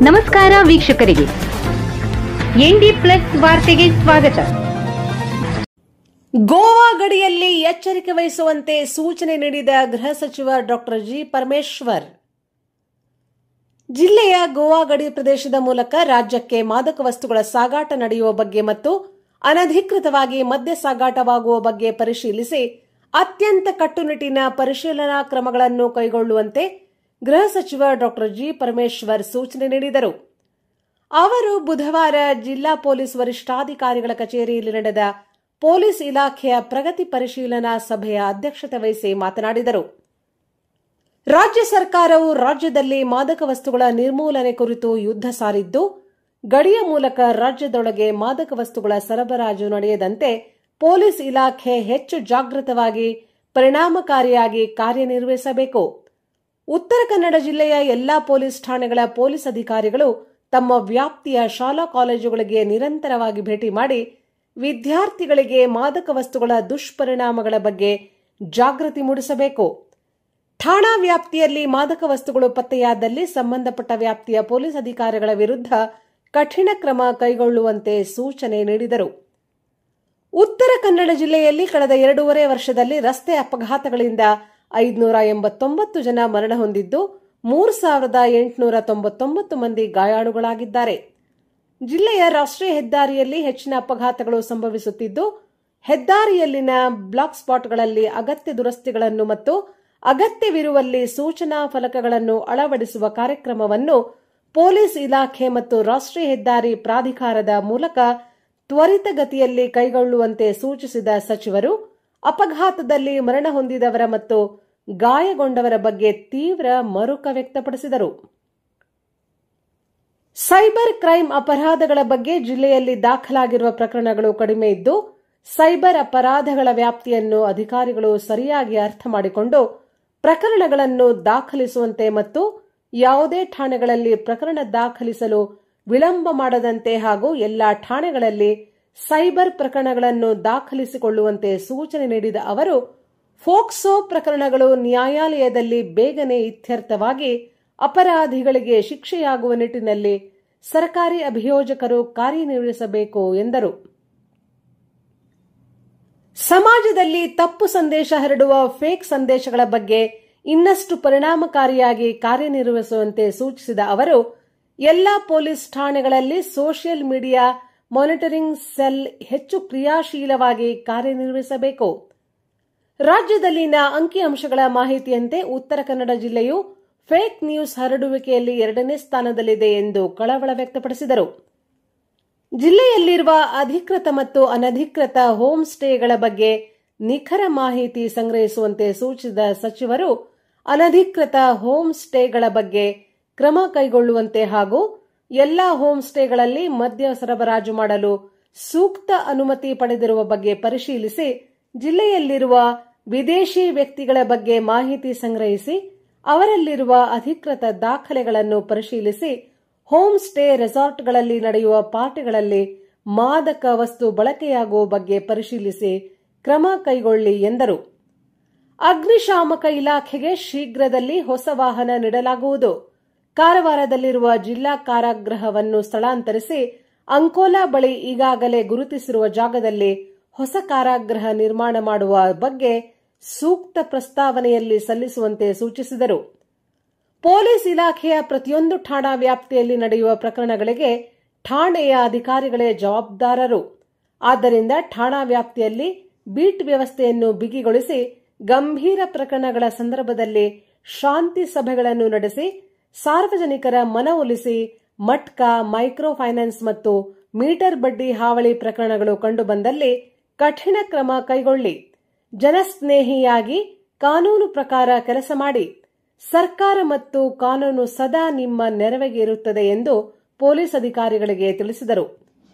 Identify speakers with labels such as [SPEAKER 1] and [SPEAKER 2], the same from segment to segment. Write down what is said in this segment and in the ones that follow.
[SPEAKER 1] ನಮಸ್ಕಾರ ವೀಕ್ಷಕರಿಗೆ, ND plus ವಾರ್ತೆಗೆ ಸ್ವಾಗತ.
[SPEAKER 2] ಗೋವಾ ಗಡಿಯಲ್ಲಿ ಎಚ್ಚರಿಕೆ ವಹಿಸುವಂತೆ ಸೂಚನೆ ನೀಡಿದ ಗೃಹ ಸಚಿವ ಡಾಕ್ಟರ್ ಜಿ ಪರಮೇಶ್ವರ್. ಜಿಲ್ಲೆಯ ಗೋವಾ ಗಡಿ ಪ್ರದೇಶದ ಮೂಲಕ ರಾಜ್ಯಕ್ಕೆ ಮಾದಕ ವಸ್ತುಗಳ ಸಾಗಾಟ ನಡೆಯುವ ಬಗ್ಗೆ ಮತ್ತು ಅನಧಿಕೃತವಾಗಿ ಮದ್ಯ ಸಾಗಾಟವಾಗುವ ಬಗ್ಗೆ ಪರಿಶೀಲಿಸಿ ಅತ್ಯಂತ ಕಟ್ಟುನಿಟ್ಟಿನ ಪರಿಶೀಲನಾ ಕ್ರಮಗಳನ್ನು ಕೈಗೊಳ್ಳುವಂತೆ ಗೃಹ ಸಚಿವ ಡಾಕ್ಟರ್ ಜಿ ಪರಮೇಶ್ವರ್ ಸೂಚನೆ ನೀಡಿದರು. ಅವರು ಬುಧವಾರ ಜಿಲ್ಲಾ ಪೊಲೀಸ್ ವರಿಷ್ಠಾಧಿಕಾರಿಗಳ ಕಚೇರಿಯಲ್ಲಿ ನಡೆದ ಪೊಲೀಸ್ ಇಲಾಖೆಯ ಪ್ರಗತಿ ಪರಿಶೀಲನಾ ಸಭೆಯ ಅಧ್ಯಕ್ಷತೆ ವಹಿಸಿ ಮಾತನಾಡಿದರು. ರಾಜ್ಯ ಸರ್ಕಾರವು ರಾಜ್ಯದಲ್ಲಿ ಮಾದಕ ವಸ್ತುಗಳ ನಿರ್ಮೂಲನೆ ಕುರಿತು ಯುದ್ಧ ಸಾರಿದ್ದು, ಗಡಿಯ ಮೂಲಕ ರಾಜ್ಯದೊಳಗೆ ಮಾದಕ ವಸ್ತುಗಳ ಸರಬರಾಜು ನಡೆಯದಂತೆ ಪೊಲೀಸ್ ಇಲಾಖೆ ಹೆಚ್ಚು ಜಾಗೃತವಾಗಿ ಪರಿಣಾಮಕಾರಿಯಾಗಿ ಕಾರ್ಯನಿರ್ವಹಿಸಬೇಕು. ಉತ್ತರ ಕನ್ನಡ ಜಿಲ್ಲೆಯ ಎಲ್ಲಾ ಪೊಲೀಸ್ ಠಾಣೆಗಳ ಪೊಲೀಸ್ ಅಧಿಕಾರಿಗಳು ತಮ್ಮ ವ್ಯಾಪ್ತಿಯ ಶಾಲಾ ಕಾಲೇಜುಗಳಿಗೆ ನಿರಂತರವಾಗಿ ಭೇಟಿ ಮಾಡಿ ವಿದ್ಯಾರ್ಥಿಗಳಿಗೆ ಮಾದಕ ವಸ್ತುಗಳ ದುಷ್ಪರಿಣಾಮಗಳ ಬಗ್ಗೆ ಜಾಗೃತಿ ಮೂಡಿಸಬೇಕು. ಠಾಣಾ ವ್ಯಾಪ್ತಿಯಲ್ಲಿ ಮಾದಕ ವಸ್ತುಗಳು ಪತ್ತೆಯಾದಲ್ಲಿ ಸಂಬಂಧಪಟ್ಟ ವ್ಯಾಪ್ತಿಯ ಪೊಲೀಸ್ ಅಧಿಕಾರಿಗಳ ವಿರುದ್ಧ ಕಠಿಣ ಕ್ರಮ ಕೈಗೊಳ್ಳುವಂತೆ ಸೂಚನೆ ನೀಡಿದರು. ಉತ್ತರ ಕನ್ನಡ ಜಿಲ್ಲೆಯಲ್ಲಿ ಕಳೆದ 2.5 ವರ್ಷದಲ್ಲಿ ರಸ್ತೆ ಅಪಘಾತಗಳಿಂದ 589 ಜನ ಮರಣ ಹೊಂದಿದ್ದು 3,899 ಮಂದಿ ಗಾಯಾಳುಗಳಾಗಿದ್ದಾರೆ. ಜಿಲ್ಲೆಯ ರಾಷ್ಟ್ರೀಯ ಹೆದ್ದಾರಿಯಲ್ಲಿ ಹೆಚ್ಚಿನ ಅಪಘಾತಗಳು ಸಂಭವಿಸುತ್ತಿದ್ದು, ಹೆದ್ದಾರಿಯಲ್ಲಿನ ಬ್ಲಾಕ್ ಸ್ಪಾಟ್ಗಳಲ್ಲಿ ಅಗತ್ಯ ದುರಸ್ತಿಗಳನ್ನು ಮತ್ತು ಅಗತ್ಯವಿರುವಲ್ಲಿ ಸೂಚನಾ ಫಲಕಗಳನ್ನು ಅಳವಡಿಸುವ ಕಾರ್ಯಕ್ರಮವನ್ನು ಪೊಲೀಸ್ ಇಲಾಖೆ ಮತ್ತು ರಾಷ್ಟ್ರೀಯ ಹೆದ್ದಾರಿ ಪ್ರಾಧಿಕಾರದ ಮೂಲಕ ತ್ವರಿತಗತಿಯಲ್ಲಿ ಕೈಗೊಳ್ಳುವಂತೆ ಸೂಚಿಸಿದ ಸಚಿವರು ಅಪಘಾತದಲ್ಲಿ ಮರಣ ಹೊಂದಿದವರ ಮತ್ತು ಗಾಯಗೊಂಡವರ ಬಗ್ಗೆ ತೀವ್ರ ಮರುಕ ವ್ಯಕ್ತಪಡಿಸಿದರು. ಸೈಬರ್ ಕ್ರೈಂ ಅಪರಾಧಗಳ ಬಗ್ಗೆ ಜಿಲ್ಲೆಯಲ್ಲಿ ದಾಖಲಾಗಿರುವ ಪ್ರಕರಣಗಳು ಕಡಿಮೆ ಇದ್ದು, ಸೈಬರ್ ಅಪರಾಧಗಳ ವ್ಯಾಪ್ತಿಯನ್ನು ಅಧಿಕಾರಿಗಳು ಸರಿಯಾಗಿ ಅರ್ಥ ಮಾಡಿಕೊಂಡು ಪ್ರಕರಣಗಳನ್ನು ದಾಖಲಿಸುವಂತೆ ಮತ್ತು ಯಾವುದೇ ಠಾಣೆಗಳಲ್ಲಿ ಪ್ರಕರಣ ದಾಖಲಿಸಲು ವಿಳಂಬ ಮಾಡದಂತೆ ಹಾಗೂ ಎಲ್ಲಾ ಠಾಣೆಗಳಲ್ಲಿ ಸೈಬರ್ ಪ್ರಕರಣಗಳನ್ನು ದಾಖಲಿಸಿಕೊಳ್ಳುವಂತೆ ಸೂಚನೆ ನೀಡಿದ ಅವರು, ಫೋಕ್ಸೋ ಪ್ರಕರಣಗಳು ನ್ಯಾಯಾಲಯದಲ್ಲಿ ಬೇಗನೆ ಇತ್ಯರ್ಥವಾಗಿ ಅಪರಾಧಿಗಳಿಗೆ ಶಿಕ್ಷೆಯಾಗುವ ನಿಟ್ಟಿನಲ್ಲಿ ಸರ್ಕಾರಿ ಅಭಿಯೋಜಕರು ಕಾರ್ಯನಿರ್ವಹಿಸಬೇಕು ಎಂದರು. ಸಮಾಜದಲ್ಲಿ ತಪ್ಪು ಸಂದೇಶ ಹರಡುವ ಫೇಕ್ ಸಂದೇಶಗಳ ಬಗ್ಗೆ ಇನ್ನಷ್ಟು ಪರಿಣಾಮಕಾರಿಯಾಗಿ ಕಾರ್ಯನಿರ್ವಹಿಸುವಂತೆ ಸೂಚಿಸಿದ ಅವರು, ಎಲ್ಲಾ ಪೊಲೀಸ್ ಠಾಣೆಗಳಲ್ಲಿ ಸೋಷಿಯಲ್ ಮೀಡಿಯಾ ಮಾನಿಟರಿಂಗ್ ಸೆಲ್ ಹೆಚ್ಚು ಕ್ರಿಯಾಶೀಲವಾಗಿ ಕಾರ್ಯನಿರ್ವಹಿಸಬೇಕು. ರಾಜ್ಯದಲ್ಲಿನ ಅಂಕಿಅಂಶಗಳ ಮಾಹಿತಿಯಂತೆ ಉತ್ತರ ಕನ್ನಡ ಜಿಲ್ಲೆಯು ಫೇಕ್ ನ್ಯೂಸ್ ಹರಡುವಿಕೆಯಲ್ಲಿ 2ನೇ ಸ್ಥಾನದಲ್ಲಿದೆ ಎಂದು ಕಳವಳ ವ್ಯಕ್ತಪಡಿಸಿದರು. ಜಿಲ್ಲೆಯಲ್ಲಿರುವ ಅಧಿಕೃತ ಮತ್ತು ಅನಧಿಕೃತ ಹೋಮ್ ಸ್ಟೇಗಳ ಬಗ್ಗೆ ನಿಖರ ಮಾಹಿತಿ ಸಂಗ್ರಹಿಸುವಂತೆ ಸೂಚಿಸಿದ ಸಚಿವರು, ಅನಧಿಕೃತ ಹೋಮ್ ಸ್ಟೇಗಳ ಬಗ್ಗೆ ಕ್ರಮ ಕೈಗೊಳ್ಳುವಂತೆ ಹಾಗೂ ಎಲ್ಲಾ ಹೋಮ್ ಸ್ಟೇಗಳಲ್ಲಿ ಮದ್ಯ ಸರಬರಾಜು ಮಾಡಲು ಸೂಕ್ತ ಅನುಮತಿ ಪಡೆದಿರುವ ಬಗ್ಗೆ ಪರಿಶೀಲಿಸಿ ಜಿಲ್ಲೆಯಲ್ಲಿರುವ ವಿದೇಶಿ ವ್ಯಕ್ತಿಗಳ ಬಗ್ಗೆ ಮಾಹಿತಿ ಸಂಗ್ರಹಿಸಿ ಅವರಲ್ಲಿರುವ ಅಧಿಕೃತ ದಾಖಲೆಗಳನ್ನು ಪರಿಶೀಲಿಸಿ ಹೋಮ್ ಸ್ಟೇ ರೆಸಾರ್ಟ್ಗಳಲ್ಲಿ ನಡೆಯುವ ಪಾರ್ಟಿಗಳಲ್ಲಿ ಮಾದಕ ವಸ್ತು ಬಳಕೆಯಾಗುವ ಬಗ್ಗೆ ಪರಿಶೀಲಿಸಿ ಕ್ರಮ ಕೈಗೊಳ್ಳಿ ಎಂದರು. ಅಗ್ನಿಶಾಮಕ ಇಲಾಖೆಗೆ ಶೀಘ್ರದಲ್ಲಿ ಹೊಸ ವಾಹನ ನೀಡಲಾಗುವುದು. ಕಾರವಾರದಲ್ಲಿರುವ ಜಿಲ್ಲಾ ಕಾರಾಗೃಹವನ್ನು ಸ್ಥಳಾಂತರಿಸಿ ಅಂಕೋಲಾ ಬಳಿ ಈಗಾಗಲೇ ಗುರುತಿಸಿರುವ ಜಾಗದಲ್ಲಿ ಹೊಸ ಕಾರಾಗೃಹ ನಿರ್ಮಾಣ ಮಾಡುವ ಬಗ್ಗೆ ಸೂಕ್ತ ಪ್ರಸ್ತಾವನೆಯಲ್ಲಿ ಸಲ್ಲಿಸುವಂತೆ ಸೂಚಿಸಿದರು. ಪೊಲೀಸ್ ಇಲಾಖೆಯ ಪ್ರತಿಯೊಂದು ಠಾಣಾ ವ್ಯಾಪ್ತಿಯಲ್ಲಿ ನಡೆಯುವ ಪ್ರಕರಣಗಳಿಗೆ ಠಾಣೆಯ ಅಧಿಕಾರಿಗಳೇ ಜವಾಬ್ದಾರರು. ಆದ್ದರಿಂದ ಠಾಣಾ ವ್ಯಾಪ್ತಿಯಲ್ಲಿ ಬೀಟ್ ವ್ಯವಸ್ಥೆಯನ್ನು ಬಿಗಿಗೊಳಿಸಿ ಗಂಭೀರ ಪ್ರಕರಣಗಳ ಸಂದರ್ಭದಲ್ಲಿ ಶಾಂತಿ ಸಭೆಗಳನ್ನು ನಡೆಸಿ ಸಾರ್ವಜನಿಕರ ಮನವೊಲಿಸಿ ಮಟ್ಕಾ, ಮೈಕ್ರೋ ಫೈನಾನ್ಸ್ ಮತ್ತು ಮೀಟರ್ ಬಡ್ಡಿ ಹಾವಳಿ ಪ್ರಕರಣಗಳು ಕಂಡುಬಂದಲ್ಲಿ ಕಠಿಣ ಕ್ರಮ ಕೈಗೊಳ್ಳಿ. ಜನಸ್ನೇಹಿಯಾಗಿ ಕಾನೂನು ಪ್ರಕಾರ ಕೆಲಸ ಮಾಡಿ. ಸರ್ಕಾರ ಮತ್ತು ಕಾನೂನು ಸದಾ ನಿಮ್ಮ ನೆರವಿಗೆ ಇರುತ್ತದೆ ಎಂದು ಪೊಲೀಸ್ ಅಧಿಕಾರಿಗಳಿಗೆ ತಿಳಿಸಿದರು.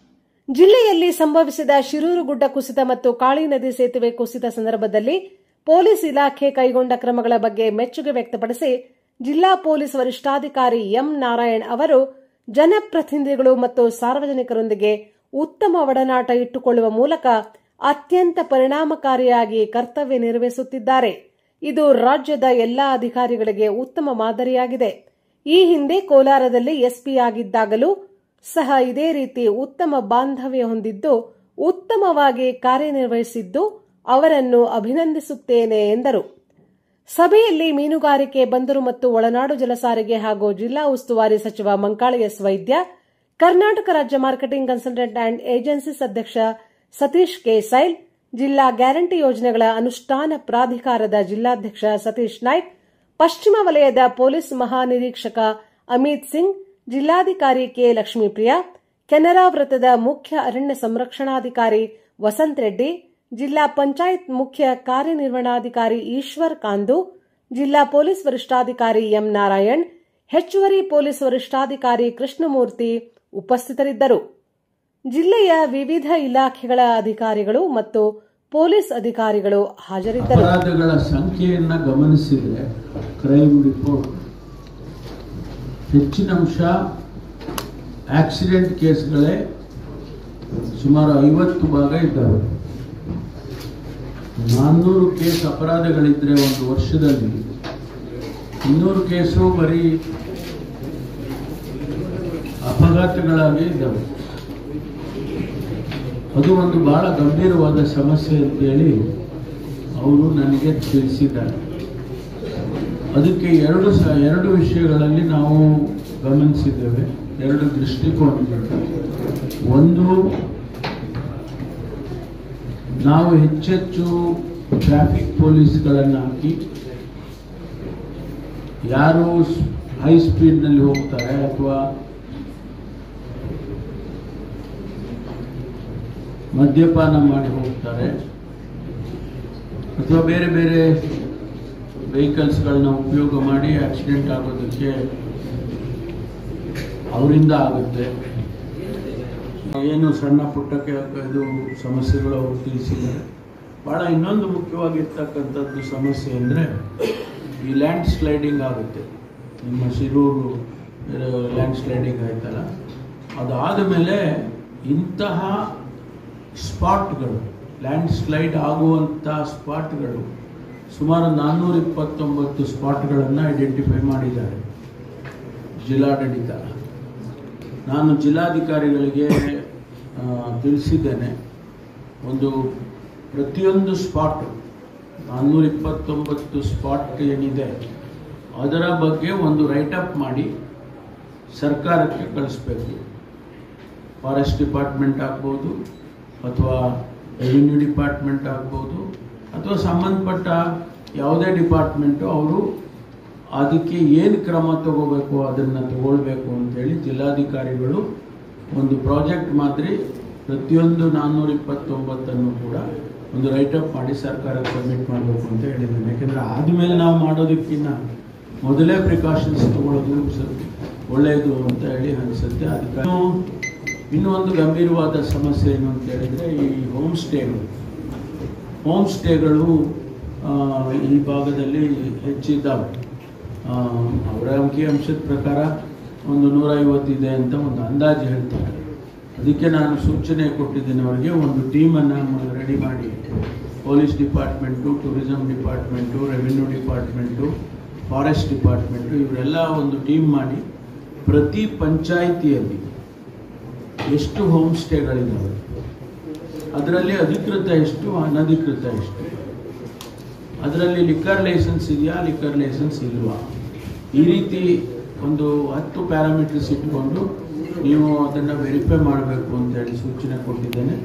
[SPEAKER 2] ಜಿಲ್ಲೆಯಲ್ಲಿ ಸಂಭವಿಸಿದ ಶಿರೂರು ಗುಡ್ಡ ಕುಸಿತ ಮತ್ತು ಕಾಳಿ ನದಿ ಸೇತುವೆ ಕುಸಿತ ಸಂದರ್ಭದಲ್ಲಿ ಪೊಲೀಸ್ ಇಲಾಖೆ ಕೈಗೊಂಡ ಕ್ರಮಗಳ ಬಗ್ಗೆ ಮೆಚ್ಚುಗೆ ವ್ಯಕ್ತಪಡಿಸಿ ಜಿಲ್ಲಾ ಪೊಲೀಸ್ ವರಿಷ್ಠಾಧಿಕಾರಿ ಎಂ ನಾರಾಯಣ್ ಅವರು ಜನಪ್ರತಿನಿಧಿಗಳು ಮತ್ತು ಸಾರ್ವಜನಿಕರೊಂದಿಗೆ ಉತ್ತಮ ಒಡನಾಟ ಇಟ್ಟುಕೊಳ್ಳುವ ಮೂಲಕ ಅತ್ಯಂತ ಪರಿಣಾಮಕಾರಿಯಾಗಿ ಕರ್ತವ್ಯ ನಿರ್ವಹಿಸುತ್ತಿದ್ದಾರೆ. ಇದು ರಾಜ್ಯದ ಎಲ್ಲಾ ಅಧಿಕಾರಿಗಳಿಗೆ ಉತ್ತಮ ಮಾದರಿಯಾಗಿದೆ. ಈ ಹಿಂದೆ ಕೋಲಾರದಲ್ಲಿ ಎಸ್ಪಿ ಆಗಿದ್ದಾಗಲೂ ಸಹ ಇದೇ ರೀತಿ ಉತ್ತಮ ಬಾಂಧವ್ಯ ಹೊಂದಿದ್ದು ಉತ್ತಮವಾಗಿ ಕಾರ್ಯನಿರ್ವಹಿಸಿದ್ದು ಅವರನ್ನು ಅಭಿನಂದಿಸುತ್ತೇನೆ ಎಂದರು. ಸಭೆಯಲ್ಲಿ ಮೀನುಗಾರಿಕೆ, ಬಂದರು ಮತ್ತು ಒಳನಾಡು ಜಲಸಾರಿಗೆ ಹಾಗೂ ಜಿಲ್ಲಾ ಉಸ್ತುವಾರಿ ಸಚಿವ ಮಂಕಾಳ ಎಸ್ ವೈದ್ಯ, ಕರ್ನಾಟಕ ರಾಜ್ಯ ಮಾರ್ಕೆಟಿಂಗ್ ಕನ್ಸಲ್ಟೆಂಟ್ ಅಂಡ್ ಏಜೆನ್ಸೀಸ್ ಅಧ್ಯಕ್ಷ ಸತೀಶ್ ಕೆ ಸೈಲ್, ಜಿಲ್ಲಾ ಗ್ಯಾರಂಟಿ ಯೋಜನೆಗಳ ಅನುಷ್ಠಾನ ಪ್ರಾಧಿಕಾರದ ಜಿಲ್ಲಾಧ್ಯಕ್ಷ ಸತೀಶ್ ನಾಯ್ಕ್, ಪಶ್ಚಿಮ ವಲಯದ ಪೊಲೀಸ್ ಮಹಾನಿರೀಕ್ಷಕ ಅಮಿತ್ ಸಿಂಗ್, ಜಿಲ್ಲಾಧಿಕಾರಿ ಕೆ ಲಕ್ಷ್ಮೀಪ್ರಿಯಾ, ಕೆನರಾ ವೃತ್ತದ ಮುಖ್ಯ ಅರಣ್ಯ ಸಂರಕ್ಷಣಾಧಿಕಾರಿ ವಸಂತ್ ರೆಡ್ಡಿ, ಜಿಲ್ಲಾ ಪಂಚಾಯತ್ ಮುಖ್ಯ ಕಾರ್ಯನಿರ್ವಹಣಾಧಿಕಾರಿ ಈಶ್ವರ್ ಕಾಂದು, ಜಿಲ್ಲಾ ಪೊಲೀಸ್ ವರಿಷ್ಠಾಧಿಕಾರಿ ಎಂ ನಾರಾಯಣ್, ಹೆಚ್ಚುವರಿ ಪೊಲೀಸ್ ವರಿಷ್ಠಾಧಿಕಾರಿ ಕೃಷ್ಣಮೂರ್ತಿ ಉಪಸ್ಥಿತರಿದ್ದರು. ಜಿಲ್ಲೆಯ ವಿವಿಧ ಇಲಾಖೆಗಳ ಅಧಿಕಾರಿಗಳು ಮತ್ತು ಪೊಲೀಸ್ ಅಧಿಕಾರಿಗಳು ಹಾಜರಿದ್ದರು.
[SPEAKER 3] ಅಪರಾಧಗಳ ಸಂಖ್ಯೆಯನ್ನು ಗಮನಿಸಿದರೆ ಕ್ರೈಮ್ ರಿಪೋರ್ಟ್ ಹೆಚ್ಚಿನ ಅಂಶ ಆಕ್ಸಿಡೆಂಟ್ ಕೇಸ್ಗಳೇ ಸುಮಾರು 50 ಭಾಗ ಇದ್ದಾವೆ. 400 ಕೇಸ್ ಅಪರಾಧಗಳಿದ್ರೆ ಒಂದು ವರ್ಷದಲ್ಲಿ 200 ಕೇಸು ಬರೀ ಅಪಘಾತಗಳಾಗಿ ಇದ್ದಾವೆ. ಅದು ಒಂದು ಬಹಳ ಗಂಭೀರವಾದ ಸಮಸ್ಯೆ ಅಂತೇಳಿ ಅವರು ನನಗೆ ತಿಳಿಸಿದ್ದಾರೆ. ಅದಕ್ಕೆ ಎರಡು ವಿಷಯಗಳಲ್ಲಿ ನಾವು ಗಮನಿಸಿದ್ದೇವೆ, 2 ದೃಷ್ಟಿಕೋನಗಳು. ಒಂದು, ನಾವು ಹೆಚ್ಚೆಚ್ಚು ಟ್ರಾಫಿಕ್ ಪೊಲೀಸ್ಗಳನ್ನು ಹಾಕಿ ಯಾರು ಹೈ ಸ್ಪೀಡ್ನಲ್ಲಿ ಹೋಗ್ತಾರೆ ಅಥವಾ ಮದ್ಯಪಾನ ಮಾಡಿ ಹೋಗ್ತಾರೆ ಅಥವಾ ಬೇರೆ ಬೇರೆ ವೆಹಿಕಲ್ಸ್ಗಳನ್ನ ಉಪಯೋಗ ಮಾಡಿ ಆಕ್ಸಿಡೆಂಟ್ ಆಗೋದಕ್ಕೆ ಅವರಿಂದ ಆಗುತ್ತೆ. ಏನು ಸಣ್ಣ ಪುಟ್ಟಕ್ಕೆ ಇದು ಸಮಸ್ಯೆಗಳು ಅವರು ತಿಳಿಸಿದ್ದಾರೆ. ಭಾಳ ಇನ್ನೊಂದು ಮುಖ್ಯವಾಗಿರ್ತಕ್ಕಂಥದ್ದು ಸಮಸ್ಯೆ ಅಂದರೆ ಈ ಲ್ಯಾಂಡ್ ಸ್ಲೈಡಿಂಗ್ ಆಗುತ್ತೆ. ನಿಮ್ಮ ಶಿರೂರು ಲ್ಯಾಂಡ್ ಸ್ಲೈಡಿಂಗ್ ಆಯ್ತಲ್ಲ, ಅದಾದ ಮೇಲೆ ಇಂತಹ ಸ್ಪಾಟ್ಗಳು, ಲ್ಯಾಂಡ್ ಸ್ಲೈಡ್ ಆಗುವಂಥ ಸ್ಪಾಟ್ಗಳು ಸುಮಾರು 429 ಸ್ಪಾಟ್ಗಳನ್ನು ಐಡೆಂಟಿಫೈ ಮಾಡಿದ್ದಾರೆ ಜಿಲ್ಲಾಡಳಿತ. ನಾನು ಜಿಲ್ಲಾಧಿಕಾರಿಗಳಿಗೆ ತಿಳಿಸಿದ್ದೇನೆ, ಒಂದು ಪ್ರತಿಯೊಂದು ಸ್ಪಾಟ್ 429 ಸ್ಪಾಟ್ ಏನಿದೆ ಅದರ ಬಗ್ಗೆ ಒಂದು ರೈಟಪ್ ಮಾಡಿ ಸರ್ಕಾರಕ್ಕೆ ಕಳಿಸ್ಬೇಕು. ಫಾರೆಸ್ಟ್ ಡಿಪಾರ್ಟ್ಮೆಂಟ್ ಆಗ್ಬೋದು ಅಥವಾ ರೆವಿನ್ಯೂ ಡಿಪಾರ್ಟ್ಮೆಂಟ್ ಆಗ್ಬೋದು ಅಥವಾ ಸಂಬಂಧಪಟ್ಟ ಯಾವುದೇ ಡಿಪಾರ್ಟ್ಮೆಂಟು ಅವರು ಅದಕ್ಕೆ ಏನು ಕ್ರಮ ತಗೋಬೇಕು ಅದನ್ನು ತಗೊಳ್ಬೇಕು ಅಂತೇಳಿ ಜಿಲ್ಲಾಧಿಕಾರಿಗಳು ಒಂದು ಪ್ರಾಜೆಕ್ಟ್ ಮಾದರಿ ಪ್ರತಿಯೊಂದು 429 ಕೂಡ ಒಂದು ರೈಟಪ್ ಮಾಡಿ ಸರ್ಕಾರಕ್ಕೆ ಸಬ್ಮಿಟ್ ಮಾಡಬೇಕು ಅಂತ ಹೇಳಿದ್ದೇನೆ. ಯಾಕೆಂದರೆ ಆದಮೇಲೆ ನಾವು ಮಾಡೋದಕ್ಕಿಂತ ಮೊದಲೇ ಪ್ರಿಕಾಷನ್ಸ್ ತಗೊಳ್ಳೋದು ಒಳ್ಳೆಯದು ಅಂತ ಹೇಳಿ ಅನಿಸುತ್ತೆ. ಅದಕ್ಕೆ ಇನ್ನೂ ಒಂದು ಗಂಭೀರವಾದ ಸಮಸ್ಯೆ ಏನು ಅಂತ ಹೇಳಿದರೆ ಈ ಹೋಮ್ ಸ್ಟೇಗಳು ಈ ಭಾಗದಲ್ಲಿ ಹೆಚ್ಚಿದ್ದಾವೆ. ಅವರ ಅಂಕಿಅಂಶದ ಪ್ರಕಾರ ಒಂದು 150 ಇದೆ ಅಂತ ಒಂದು ಅಂದಾಜು ಹೇಳ್ತಾರೆ. ಅದಕ್ಕೆ ನಾನು ಸೂಚನೆ ಕೊಟ್ಟಿದ್ದೇನೆ ಅವರಿಗೆ, ಒಂದು ಟೀಮನ್ನು ರೆಡಿ ಮಾಡಿ police department, tourism department, revenue department, forest department ಇವರೆಲ್ಲ ಒಂದು ಟೀಮ್ ಮಾಡಿ ಪ್ರತಿ ಪಂಚಾಯಿತಿಯಲ್ಲಿ ಎಷ್ಟು ಹೋಮ್ ಸ್ಟೇಗಳಿದ್ದಾವೆ, ಅದರಲ್ಲಿ ಅಧಿಕೃತ ಎಷ್ಟು, ಅನಧಿಕೃತ ಎಷ್ಟು, ಅದರಲ್ಲಿ ಲಿಕ್ಕರ್ ಲೈಸೆನ್ಸ್ ಇದೆಯಾ, ಲಿಕ್ಕರ್ ಲೈಸೆನ್ಸ್ ಇಲ್ವಾ, ಈ ರೀತಿ ಒಂದು 10 ಪ್ಯಾರಾಮೀಟರ್ಸ್ ಇಟ್ಕೊಂಡು ನೀವು ಅದನ್ನು ವೆರಿಫೈ ಮಾಡಬೇಕು ಅಂತೇಳಿ ಸೂಚನೆ ಕೊಟ್ಟಿದ್ದೇನೆ.